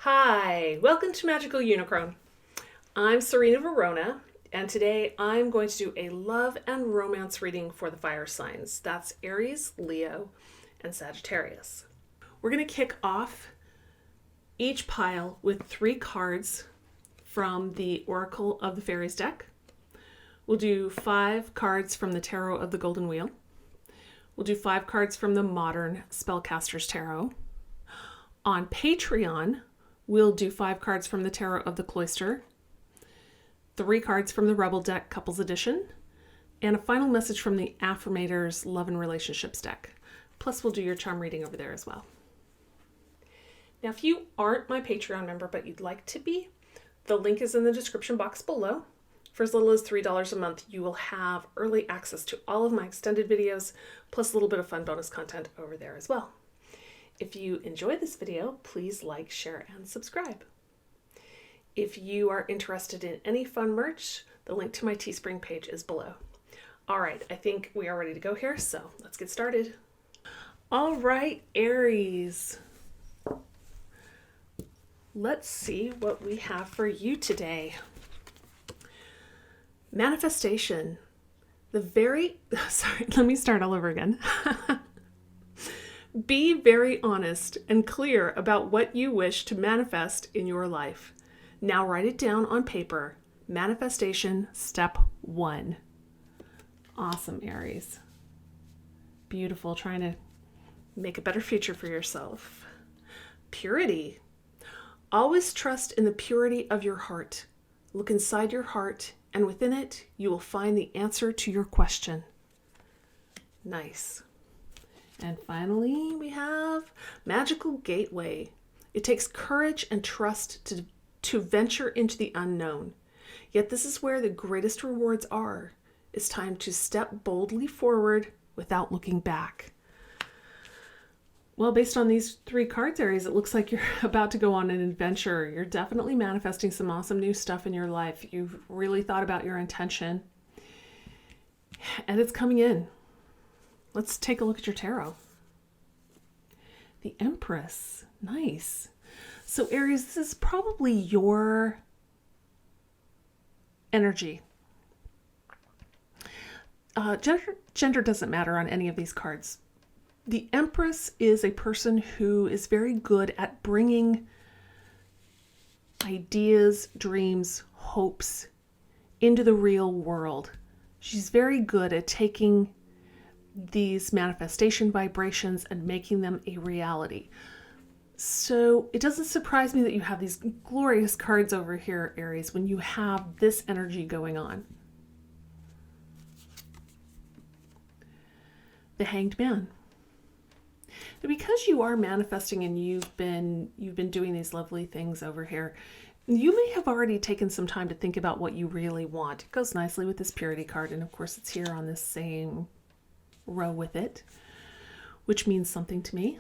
Hi, welcome to Magical Unicron. I'm Serena Verona, and today I'm going to do a love and romance reading for the fire signs. That's Aries, Leo, and Sagittarius. We're going to kick off each pile with 3 cards from the Oracle of the Fairies deck. We'll do 5 cards from the Tarot of the Golden Wheel. We'll do 5 cards from the Modern Spellcasters Tarot. On Patreon, we'll do 5 cards from the Tarot of the Cloister, 3 cards from the Rebel deck, Couples Edition, and a final message from the Affirmators Love and Relationships deck. Plus, we'll do your charm reading over there as well. Now, if you aren't my Patreon member, but you'd like to be, the link is in the description box below. For as little as $3 a month, you will have early access to all of my extended videos, plus a little bit of fun bonus content over there as well. If you enjoy this video, please like, share, and subscribe. If you are interested in any fun merch, the link to my Teespring page is below. All right, I think we are ready to go here, so let's get started. All right, Aries. Let's see what we have for you today. Manifestation. Let me start all over again. Be very honest and clear about what you wish to manifest in your life. Now write it down on paper. Manifestation step 1. Awesome, Aries. Beautiful, trying to make a better future for yourself. Purity. Always trust in the purity of your heart. Look inside your heart, and within it, you will find the answer to your question. Nice. And finally, we have Magical Gateway. It takes courage and trust to venture into the unknown. Yet this is where the greatest rewards are. It's time to step boldly forward without looking back. Well, based on these 3 cards, Aries, it looks like you're about to go on an adventure. You're definitely manifesting some awesome new stuff in your life. You've really thought about your intention, and it's coming in. Let's take a look at your tarot. The Empress. Nice. So Aries, this is probably your energy. Gender doesn't matter on any of these cards. The Empress is a person who is very good at bringing ideas, dreams, hopes into the real world. She's very good at taking these manifestation vibrations and making them a reality. So it doesn't surprise me that you have these glorious cards over here, Aries, when you have this energy going on. The Hanged Man. Now, because you are manifesting and you've been doing these lovely things over here, you may have already taken some time to think about what you really want. It goes nicely with this Purity card, and of course it's here on this same row with it, which means something to me.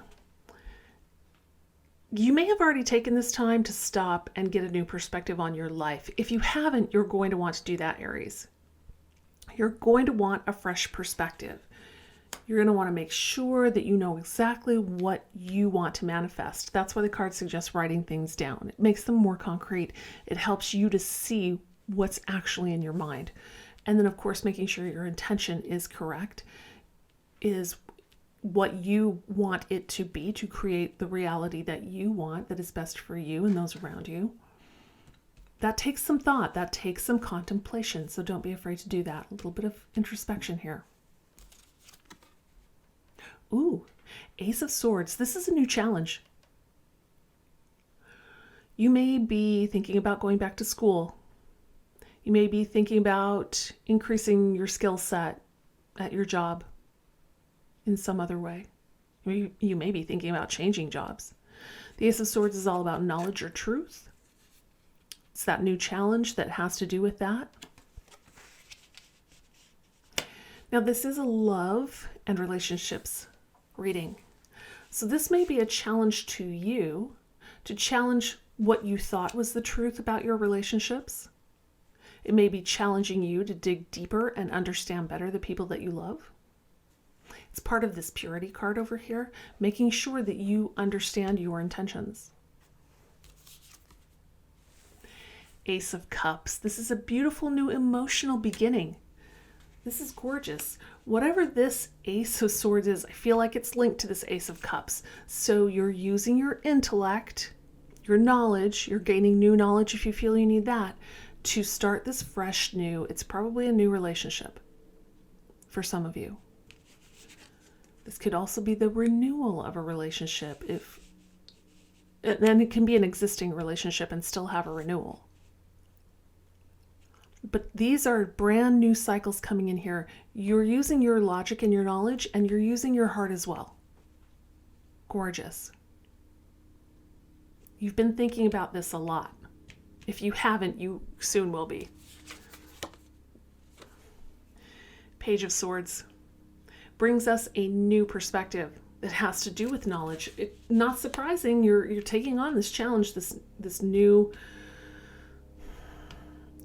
You may have already taken this time to stop and get a new perspective on your life. If you haven't, you're going to want to do that, Aries. You're going to want a fresh perspective. You're going to want to make sure that you know exactly what you want to manifest. That's why the card suggests writing things down. It makes them more concrete. It helps you to see what's actually in your mind. And then, of course, making sure your intention is correct is what you want it to be, to create the reality that you want, that is best for you and those around you. That takes some thought, that takes some contemplation, so don't be afraid to do that. A little bit of introspection here. Ooh, Ace of Swords. This is a new challenge. You may be thinking about going back to school. You may be thinking about increasing your skill set at your job in some other way. You may be thinking about changing jobs. The Ace of Swords is all about knowledge or truth. It's that new challenge that has to do with that. Now, this is a love and relationships reading. So this may be a challenge to you to challenge what you thought was the truth about your relationships. It may be challenging you to dig deeper and understand better the people that you love. It's part of this Purity card over here, making sure that you understand your intentions. Ace of Cups. This is a beautiful new emotional beginning. This is gorgeous. Whatever this Ace of Swords is, I feel like it's linked to this Ace of Cups. So you're using your intellect, your knowledge, you're gaining new knowledge if you feel you need that, to start this fresh new, it's probably a new relationship for some of you. This could also be the renewal of a relationship, and then it can be an existing relationship and still have a renewal. But these are brand new cycles coming in here. You're using your logic and your knowledge, and you're using your heart as well. Gorgeous. You've been thinking about this a lot. If you haven't, you soon will be. Page of Swords brings us a new perspective that has to do with knowledge. Not surprising, you're taking on this challenge, this new,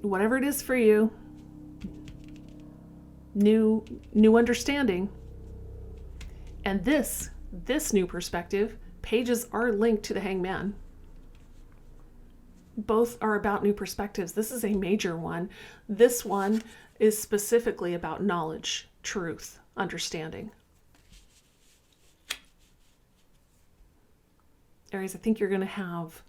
whatever it is for you, new understanding. And this new perspective, pages are linked to the Hangman. Both are about new perspectives. This is a major one. This one is specifically about knowledge, truth, understanding. Aries, I think you're going to have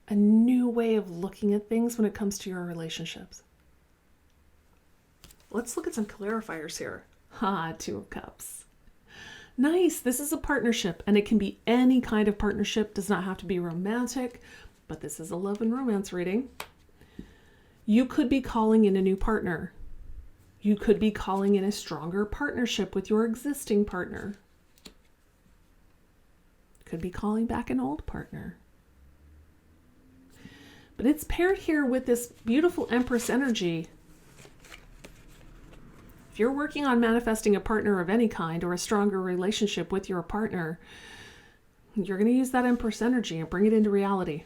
a new way of looking at things when it comes to your relationships. Let's look at some clarifiers here. Two of Cups. Nice. This is a partnership, and it can be any kind of partnership. Does not have to be romantic, but this is a love and romance reading. You could be calling in a new partner. You could be calling in a stronger partnership with your existing partner. Could be calling back an old partner. But it's paired here with this beautiful Empress energy. If you're working on manifesting a partner of any kind or a stronger relationship with your partner, you're going to use that Empress energy and bring it into reality.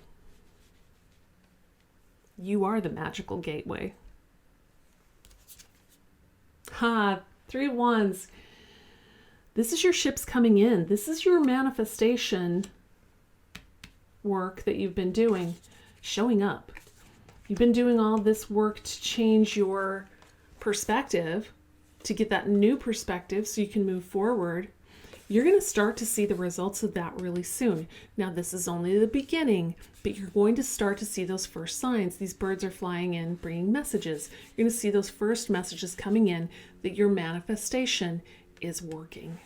You are the magical gateway. Three of Wands. This is your ships coming in. This is your manifestation work that you've been doing, showing up. You've been doing all this work to change your perspective, to get that new perspective so you can move forward. You're going to start to see the results of that really soon. Now, this is only the beginning, but you're going to start to see those first signs. These birds are flying in, bringing messages. You're going to see those first messages coming in that your manifestation is working.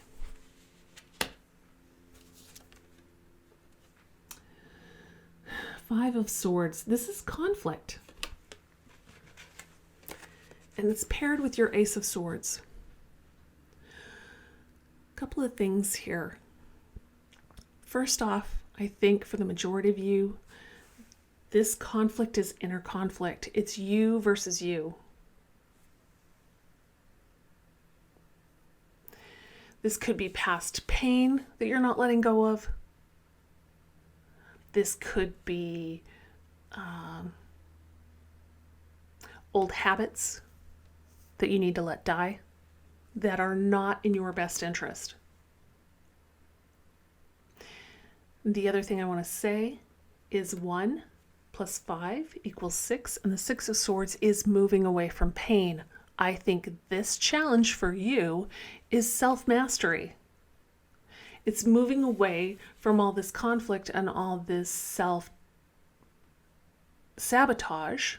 Five of Swords. This is conflict. And it's paired with your Ace of Swords. A couple of things here. First off, I think for the majority of you, this conflict is inner conflict. It's you versus you. This could be past pain that you're not letting go of. This could be old habits that you need to let die that are not in your best interest. The other thing I want to say is 1 + 5 = 6, and the Six of Swords is moving away from pain. I think this challenge for you is self-mastery. It's moving away from all this conflict and all this self-sabotage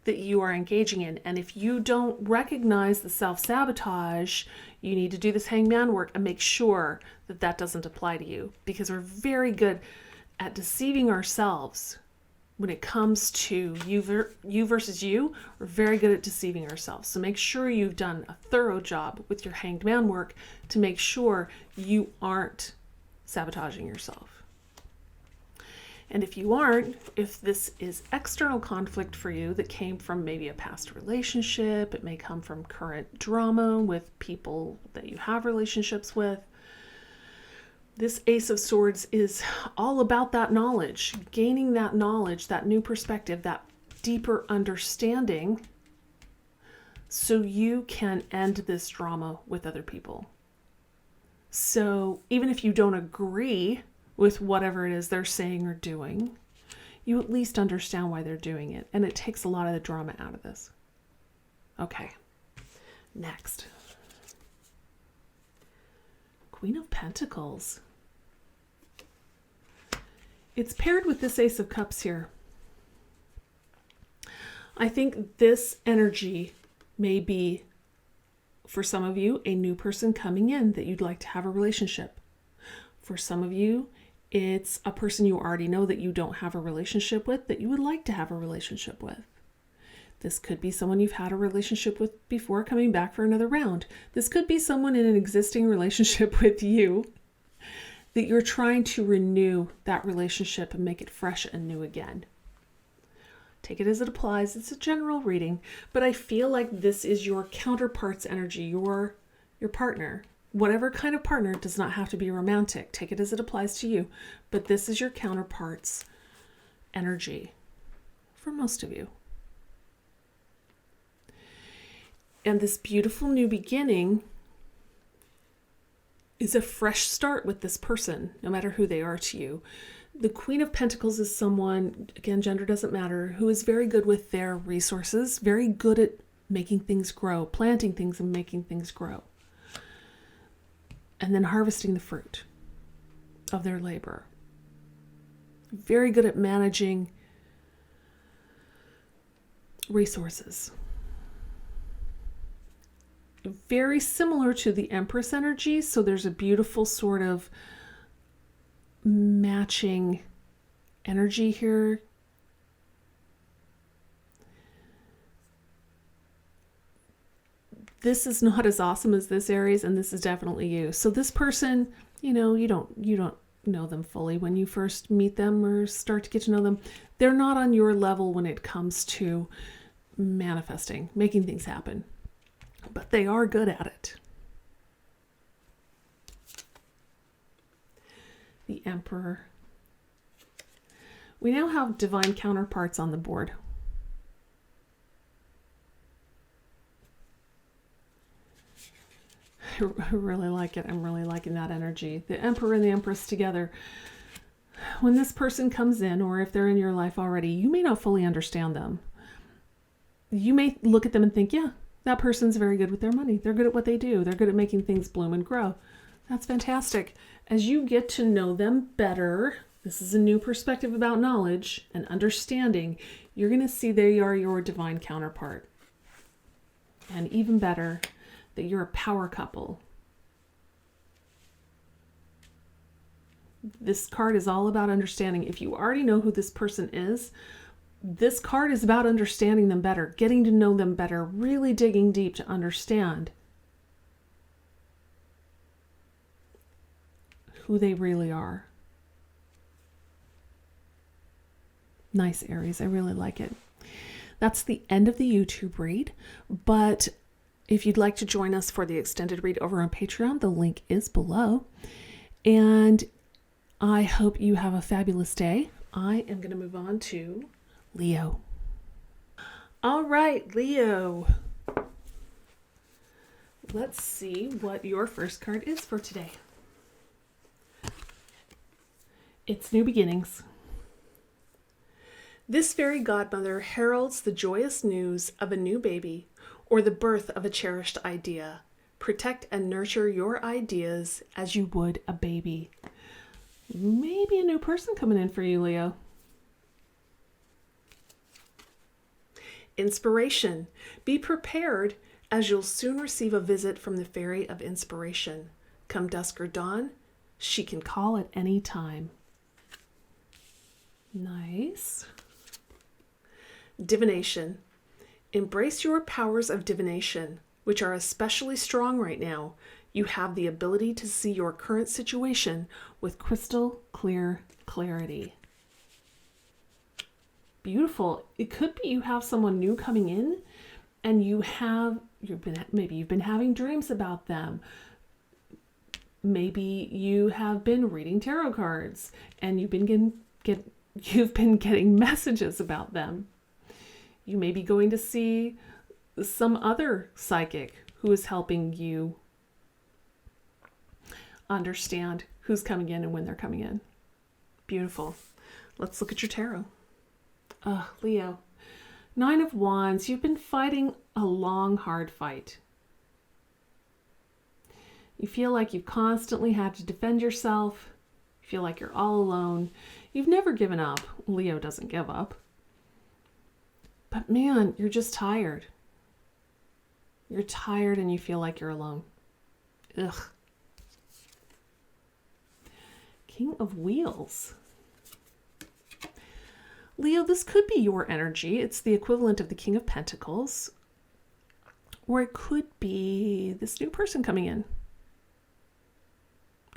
that you are engaging in. And if you don't recognize the self-sabotage, you need to do this Hangman work and make sure that that doesn't apply to you, because we're very good at deceiving ourselves. When it comes to you versus you, we're very good at deceiving ourselves. So make sure you've done a thorough job with your Hanged Man work to make sure you aren't sabotaging yourself. And if you aren't, if this is external conflict for you that came from maybe a past relationship, it may come from current drama with people that you have relationships with, this Ace of Swords is all about that knowledge, gaining that knowledge, that new perspective, that deeper understanding, so you can end this drama with other people. So even if you don't agree with whatever it is they're saying or doing, you at least understand why they're doing it. And it takes a lot of the drama out of this. Okay, next. Queen of Pentacles. It's paired with this Ace of Cups here. I think this energy may be, for some of you, a new person coming in that you'd like to have a relationship. For some of you, it's a person you already know that you don't have a relationship with that you would like to have a relationship with. This could be someone you've had a relationship with before coming back for another round. This could be someone in an existing relationship with you that you're trying to renew that relationship and make it fresh and new again. Take it as it applies. It's a general reading, but I feel like this is your counterpart's energy, your partner. Whatever kind of partner, does not have to be romantic. Take it as it applies to you, but this is your counterpart's energy for most of you. And this beautiful new beginning is a fresh start with this person, no matter who they are to you. The Queen of Pentacles is someone, again, gender doesn't matter, who is very good with their resources, very good at making things grow, planting things and making things grow, and then harvesting the fruit of their labor. Very good at managing resources. Very similar to the Empress energy, so there's a beautiful sort of matching energy here. This is not as awesome as this Aries, and this is definitely you. So this person, you don't know them fully when you first meet them or start to get to know them. They're not on your level when it comes to manifesting, making things happen, but they are good at it. The Emperor. We now have divine counterparts on the board. I really like it. I'm really liking that energy. The Emperor and the Empress together. When this person comes in, or if they're in your life already, you may not fully understand them. You may look at them and think, yeah, that person's very good with their money. They're good at what they do. They're good at making things bloom and grow. That's fantastic. As you get to know them better, this is a new perspective about knowledge and understanding, you're going to see they are your divine counterpart. And even better, that you're a power couple. This card is all about understanding. If you already know who this person is, this card is about understanding them better, getting to know them better, really digging deep to understand who they really are. Nice, Aries. I really like it. That's the end of the YouTube read, but if you'd like to join us for the extended read over on Patreon, the link is below. And I hope you have a fabulous day. I am going to move on to Leo. All right, Leo. Let's see what your first card is for today. It's New Beginnings. This fairy godmother heralds the joyous news of a new baby or the birth of a cherished idea. Protect and nurture your ideas as you would a baby. Maybe a new person coming in for you, Leo. Inspiration. Be prepared, as you'll soon receive a visit from the fairy of inspiration. Come dusk or dawn, she can call at any time. Nice. Divination. Embrace your powers of divination, which are especially strong right now. You have the ability to see your current situation with crystal clear clarity. Beautiful. It could be you have someone new coming in and maybe you've been having dreams about them. Maybe you have been reading tarot cards and you've been getting messages about them. You may be going to see some other psychic who is helping you understand who's coming in and when they're coming in. Beautiful. Let's look at your tarot. Leo. 9 of Wands. You've been fighting a long, hard fight. You feel like you've constantly had to defend yourself. You feel like you're all alone. You've never given up. Leo doesn't give up. But man, you're just tired. You're tired and you feel like you're alone. Ugh. King of Wheels. Leo, this could be your energy. It's the equivalent of the King of Pentacles. Or it could be this new person coming in.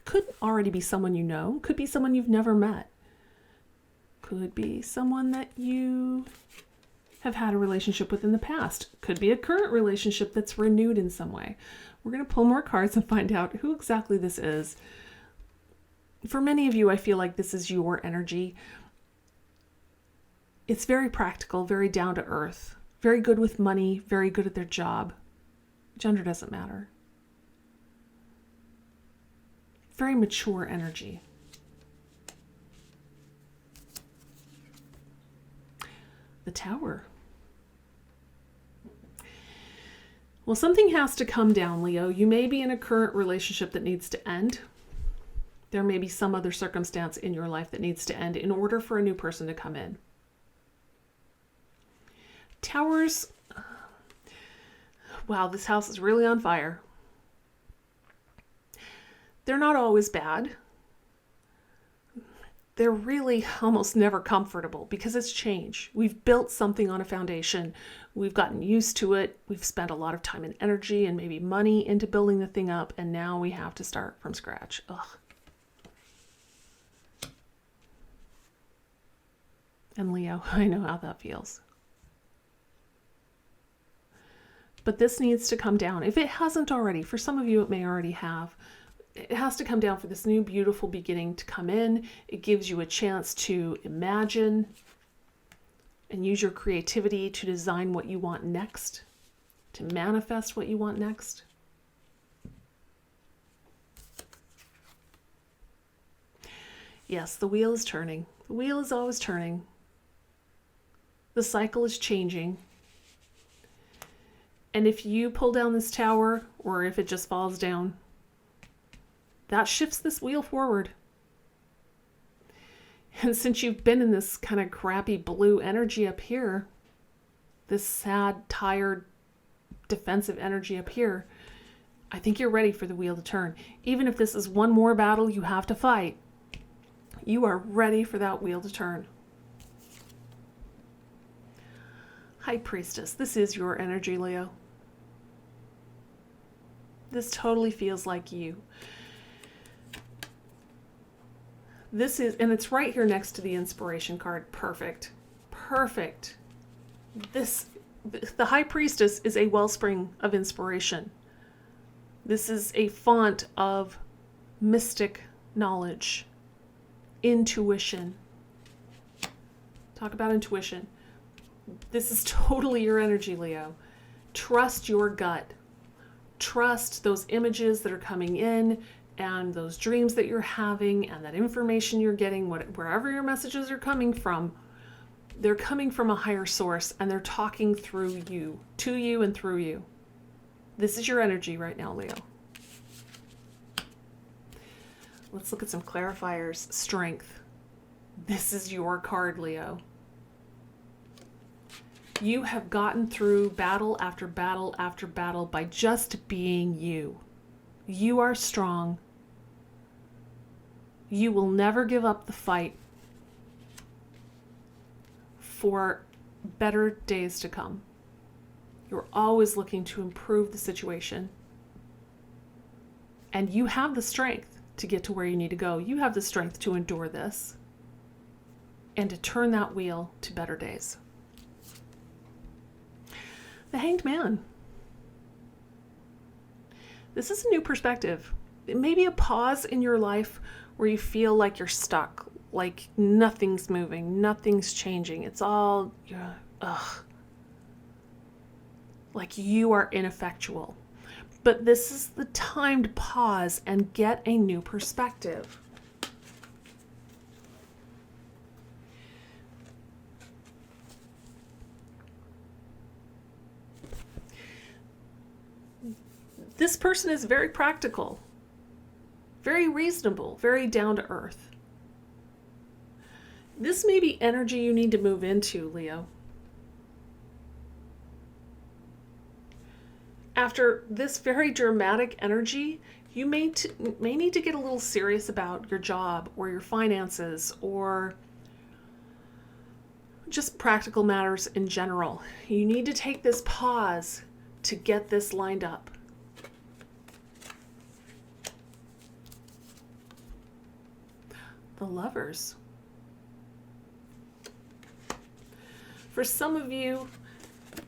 Could already be someone you know. Could be someone you've never met. Could be someone that you have had a relationship with in the past. Could be a current relationship that's renewed in some way. We're going to pull more cards and find out who exactly this is. For many of you, I feel like this is your energy. It's very practical, very down to earth, very good with money, very good at their job. Gender doesn't matter. Very mature energy. The Tower. Well, something has to come down, Leo. You may be in a current relationship that needs to end. There may be some other circumstance in your life that needs to end in order for a new person to come in. Towers. Wow, this house is really on fire. They're not always bad. They're really almost never comfortable because it's change. We've built something on a foundation. We've gotten used to it. We've spent a lot of time and energy and maybe money into building the thing up, and now we have to start from scratch. Ugh. And Leo, I know how that feels. But this needs to come down. If it hasn't already, for some of you it may already have. It has to come down for this new beautiful beginning to come in. It gives you a chance to imagine and use your creativity to design what you want next, to manifest what you want next. Yes, the wheel is turning. The wheel is always turning. The cycle is changing. And if you pull down this tower, or if it just falls down, that shifts this wheel forward. And since you've been in this kind of crappy blue energy up here, this sad, tired, defensive energy up here, I think you're ready for the wheel to turn. Even if this is one more battle you have to fight, you are ready for that wheel to turn. High Priestess, this is your energy, Leo. This totally feels like you. This is, and it's right here next to the inspiration card. Perfect. Perfect. The High Priestess is a wellspring of inspiration. This is a font of mystic knowledge, intuition. Talk about intuition. This is totally your energy, Leo. Trust your gut. Trust those images that are coming in and those dreams that you're having and that information you're getting, wherever your messages are coming from. They're coming from a higher source and they're talking through you, to you and through you. This is your energy right now, Leo. Let's look at some clarifiers. Strength. This is your card, Leo. You have gotten through battle after battle after battle by just being you. You are strong. You will never give up the fight for better days to come. You're always looking to improve the situation. And you have the strength to get to where you need to go. You have the strength to endure this and to turn that wheel to better days. The Hanged Man. This is a new perspective. It may be a pause in your life where you feel like you're stuck, like nothing's moving, nothing's changing. It's all, like you are ineffectual. But this is the time to pause and get a new perspective. This person is very practical, very reasonable, very down to earth. This may be energy you need to move into, Leo. After this very dramatic energy, you may need to get a little serious about your job or your finances or just practical matters in general. You need to take this pause to get this lined up. The Lovers. For some of you,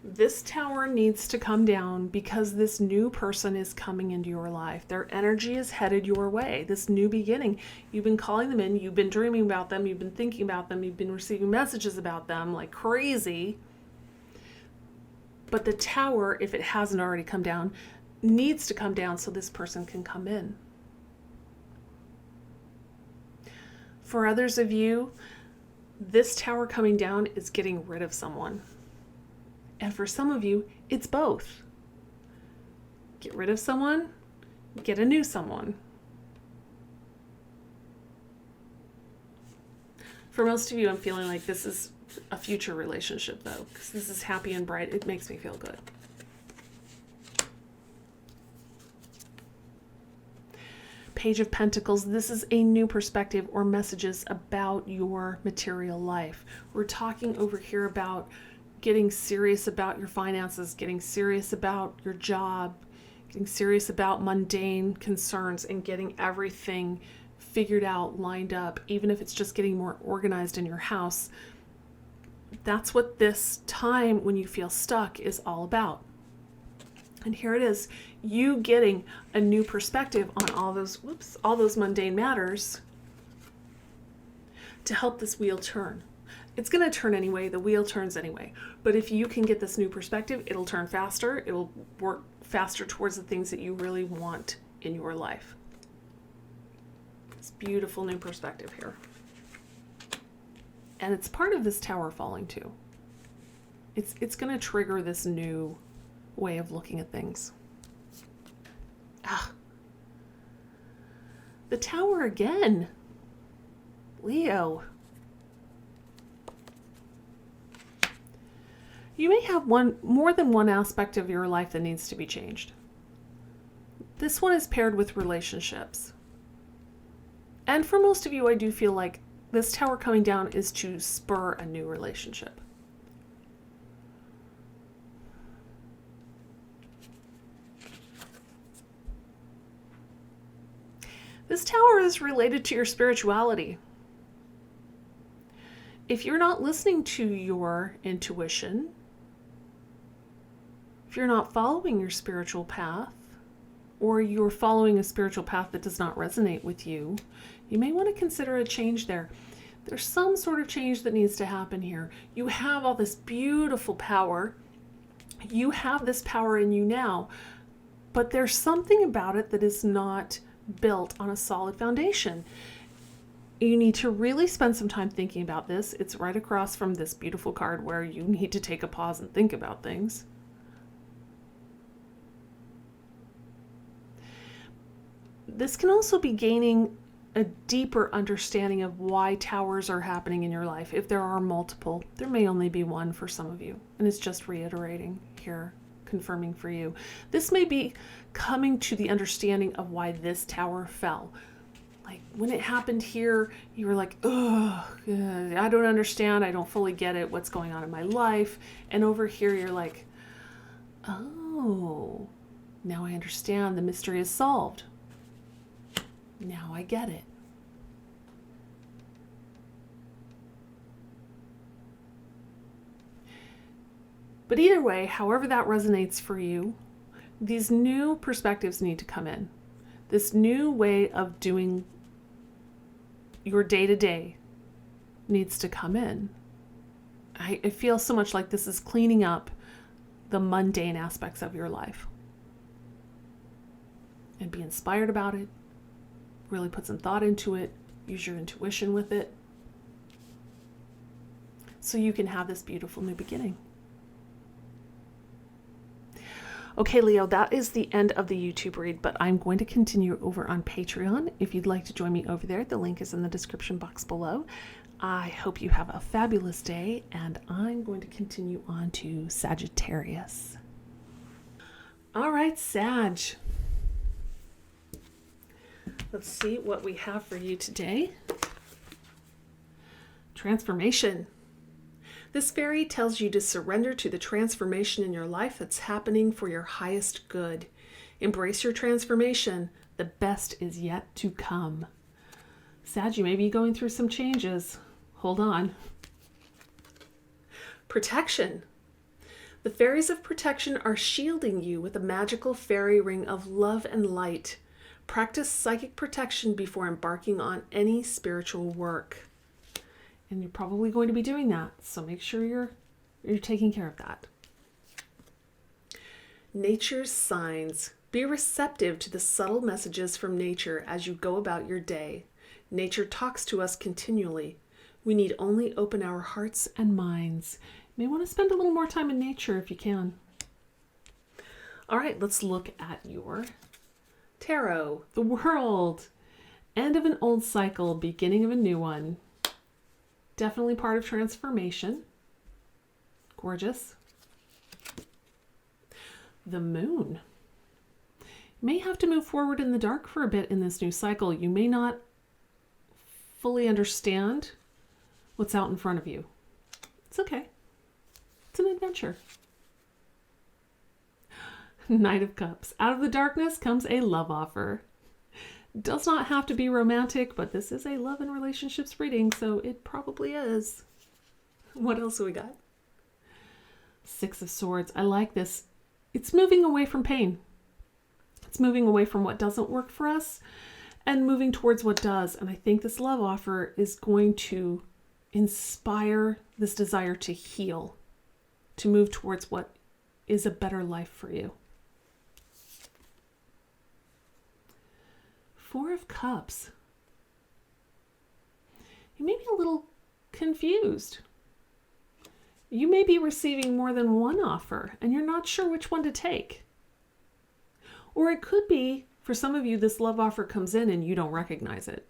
this tower needs to come down because this new person is coming into your life. Their energy is headed your way. This new beginning. You've been calling them in. You've been dreaming about them. You've been thinking about them. You've been receiving messages about them like crazy. But the tower, if it hasn't already come down, needs to come down so this person can come in. For others of you, this tower coming down is getting rid of someone. And for some of you, it's both. Get rid of someone, get a new someone. For most of you, I'm feeling like this is a future relationship, though, because this is happy and bright. It makes me feel good. Page of Pentacles, this is a new perspective or messages about your material life. We're talking over here about getting serious about your finances, getting serious about your job, getting serious about mundane concerns, and getting everything figured out, lined up, even if it's just getting more organized in your house. That's what this time when you feel stuck is all about. And here it is, you getting a new perspective on all those mundane matters to help this wheel turn. It's going to turn anyway. The wheel turns anyway. But if you can get this new perspective, it'll turn faster. It'll work faster towards the things that you really want in your life. This beautiful new perspective here. And it's part of this tower falling too. It's going to trigger this new way of looking at things. The tower again. Leo. You may have more than one aspect of your life that needs to be changed. This one is paired with relationships. And for most of you, I do feel like this tower coming down is to spur a new relationship. This tower is related to your spirituality. If you're not listening to your intuition, if you're not following your spiritual path, or you're following a spiritual path that does not resonate with you, you may want to consider a change there. There's some sort of change that needs to happen here. You have all this beautiful power. You have this power in you now, but there's something about it that is not built on a solid foundation. You need to really spend some time thinking about this. It's right across from this beautiful card where you need to take a pause and think about things. This can also be gaining a deeper understanding of why towers are happening in your life. If there are multiple, there may only be one for some of you. And it's just reiterating here, confirming for you. This may be coming to the understanding of why this tower fell. Like when it happened here, you were like, oh, I don't understand. I don't fully get it. What's going on in my life? And over here, you're like, oh, now I understand. The mystery is solved. Now I get it. But either way, however that resonates for you, these new perspectives need to come in. This new way of doing your day-to-day needs to come in. I feel so much like this is cleaning up the mundane aspects of your life. And be inspired about it. Really put some thought into it. Use your intuition with it. So you can have this beautiful new beginning. Okay, Leo, that is the end of the YouTube read, but I'm going to continue over on Patreon. If you'd like to join me over there, the link is in the description box below. I hope you have a fabulous day, and I'm going to continue on to Sagittarius. All right, Sag. Let's see what we have for you today. Transformation. This fairy tells you to surrender to the transformation in your life that's happening for your highest good. Embrace your transformation. The best is yet to come. Sag, you may be going through some changes. Hold on. Protection. The fairies of protection are shielding you with a magical fairy ring of love and light. Practice psychic protection before embarking on any spiritual work. And you're probably going to be doing that, so make sure you're taking care of that. Nature's signs. Be receptive to the subtle messages from nature as you go about your day. Nature talks to us continually. We need only open our hearts and minds. You may want to spend a little more time in nature if you can. All right, let's look at your tarot. The World. End of an old cycle, beginning of a new one. Definitely part of transformation. Gorgeous. The Moon. You may have to move forward in the dark for a bit in this new cycle. You may not fully understand what's out in front of you. It's okay. It's an adventure. Knight of Cups. Out of the darkness comes a love offer. Does not have to be romantic, but this is a love and relationships reading, so it probably is. What else do we got? Six of Swords. I like this. It's moving away from pain. It's moving away from what doesn't work for us and moving towards what does. And I think this love offer is going to inspire this desire to heal, to move towards what is a better life for you. Four of Cups. You may be a little confused. You may be receiving more than one offer and you're not sure which one to take. Or it could be, for some of you, this love offer comes in and you don't recognize it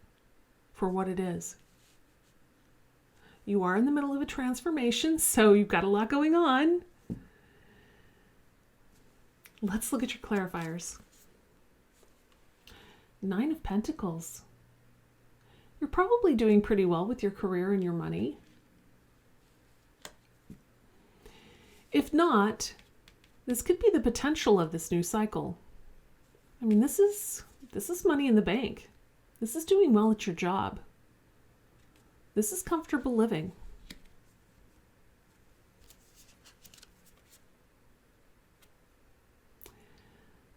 for what it is. You are in the middle of a transformation, so you've got a lot going on. Let's look at your clarifiers. Nine of Pentacles. You're probably doing pretty well with your career and your money. If not, this could be the potential of this new cycle. I mean, this is money in the bank. This is doing well at your job. This is comfortable living.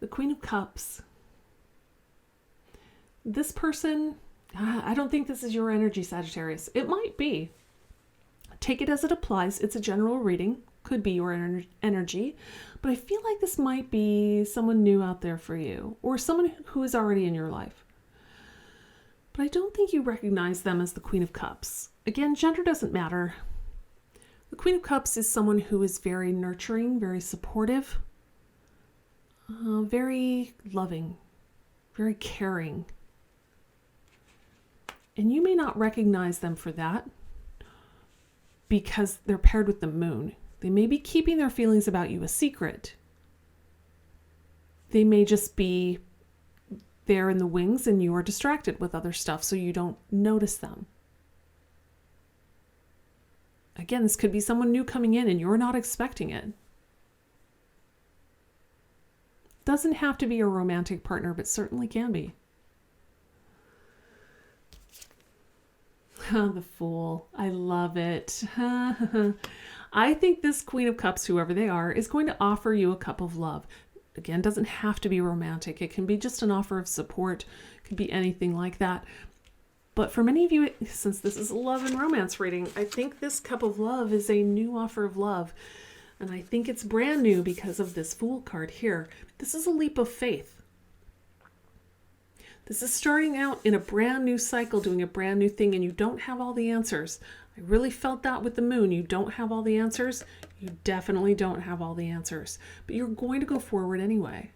The Queen of Cups. This person, I don't think this is your energy, Sagittarius. It might be. Take it as it applies. It's a general reading. Could be your energy. But I feel like this might be someone new out there for you, or someone who is already in your life. But I don't think you recognize them as the Queen of Cups. Again, gender doesn't matter. The Queen of Cups is someone who is very nurturing, very supportive, very loving, very caring. And you may not recognize them for that because they're paired with the Moon. They may be keeping their feelings about you a secret. They may just be there in the wings and you are distracted with other stuff, so you don't notice them. Again, this could be someone new coming in and you're not expecting it. Doesn't have to be a romantic partner, but certainly can be. The Fool. I love it. I think this Queen of Cups, whoever they are, is going to offer you a cup of love. Again, doesn't have to be romantic. It can be just an offer of support. It could be anything like that. But for many of you, since this is a love and romance reading, I think this cup of love is a new offer of love. And I think it's brand new because of this Fool card here. This is a leap of faith. This is starting out in a brand new cycle, doing a brand new thing, and you don't have all the answers. I really felt that with the moon. You don't have all the answers. You definitely don't have all the answers, but you're going to go forward anyway.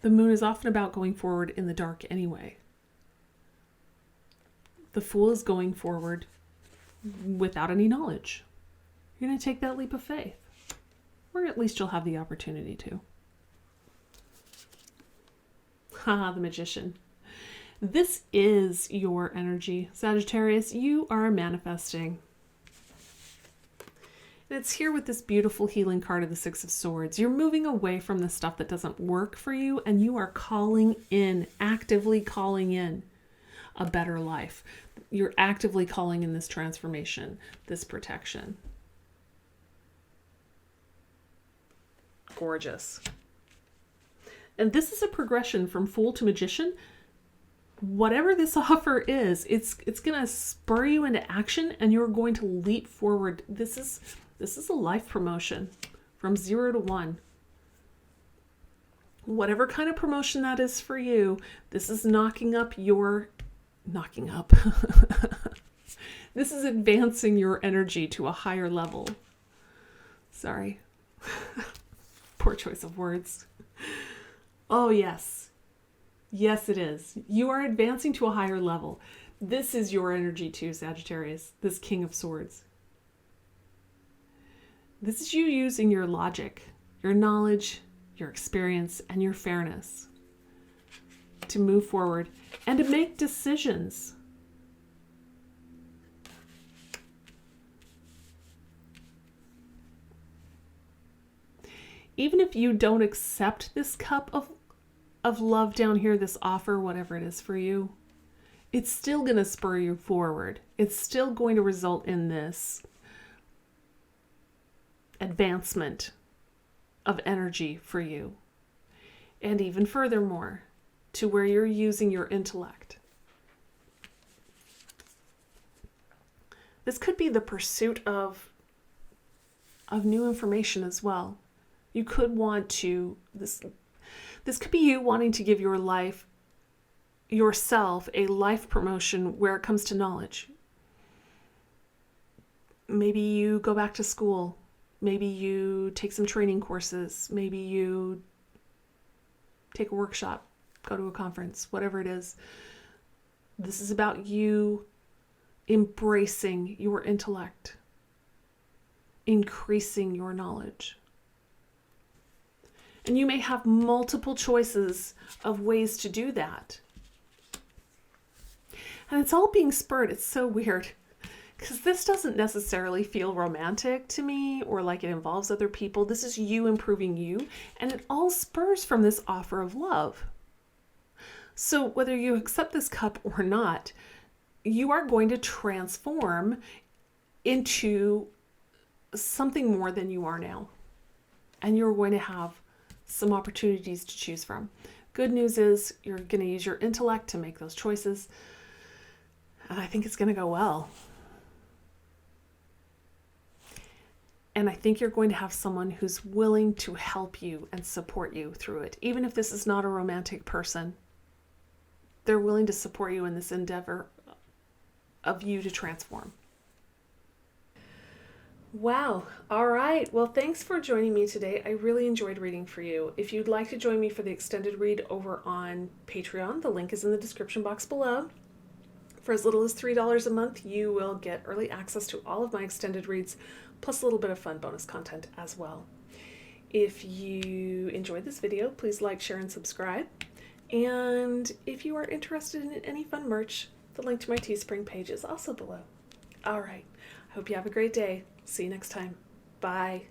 The moon is often about going forward in the dark anyway. The Fool is going forward without any knowledge. You're going to take that leap of faith, or at least you'll have the opportunity to. Haha, the Magician. This is your energy, Sagittarius. You are manifesting. And it's here with this beautiful healing card of the Six of Swords. You're moving away from the stuff that doesn't work for you, and you are calling in, actively calling in a better life. You're actively calling in this transformation, this protection. Gorgeous. And this is a progression from Fool to Magician. Whatever this offer is, it's going to spur you into action, and you're going to leap forward. This is a life promotion from 0 to 1. Whatever kind of promotion that is for you, this is this is advancing your energy to a higher level. Sorry. Poor choice of words. Oh, yes. Yes, it is. You are advancing to a higher level. This is your energy too, Sagittarius, this King of Swords. This is you using your logic, your knowledge, your experience, and your fairness to move forward and to make decisions. Even if you don't accept this cup of love down here, this offer, whatever it is for you, it's still going to spur you forward. It's still going to result in this advancement of energy for you. And even furthermore, to where you're using your intellect. This could be the pursuit of new information as well. You could want to, this could be you wanting to give yourself a life promotion where it comes to knowledge. Maybe you go back to school. Maybe you take some training courses. Maybe you take a workshop, go to a conference, whatever it is. This is about you embracing your intellect, increasing your knowledge. And you may have multiple choices of ways to do that. And it's all being spurred. It's so weird because this doesn't necessarily feel romantic to me or like it involves other people. This is you improving you, and it all spurs from this offer of love. So whether you accept this cup or not, you are going to transform into something more than you are now. And you're going to have some opportunities to choose from. Good news is you're going to use your intellect to make those choices. And I think it's going to go well. And I think you're going to have someone who's willing to help you and support you through it. Even if this is not a romantic person, they're willing to support you in this endeavor of you to transform. Wow. All right. Well, thanks for joining me today. I really enjoyed reading for you. If you'd like to join me for the extended read over on Patreon, the link is in the description box below. For as little as $3 a month, you will get early access to all of my extended reads, plus a little bit of fun bonus content as well. If you enjoyed this video, please like, share, and subscribe. And if you are interested in any fun merch, the link to my Teespring page is also below. All right. I hope you have a great day. See you next time. Bye.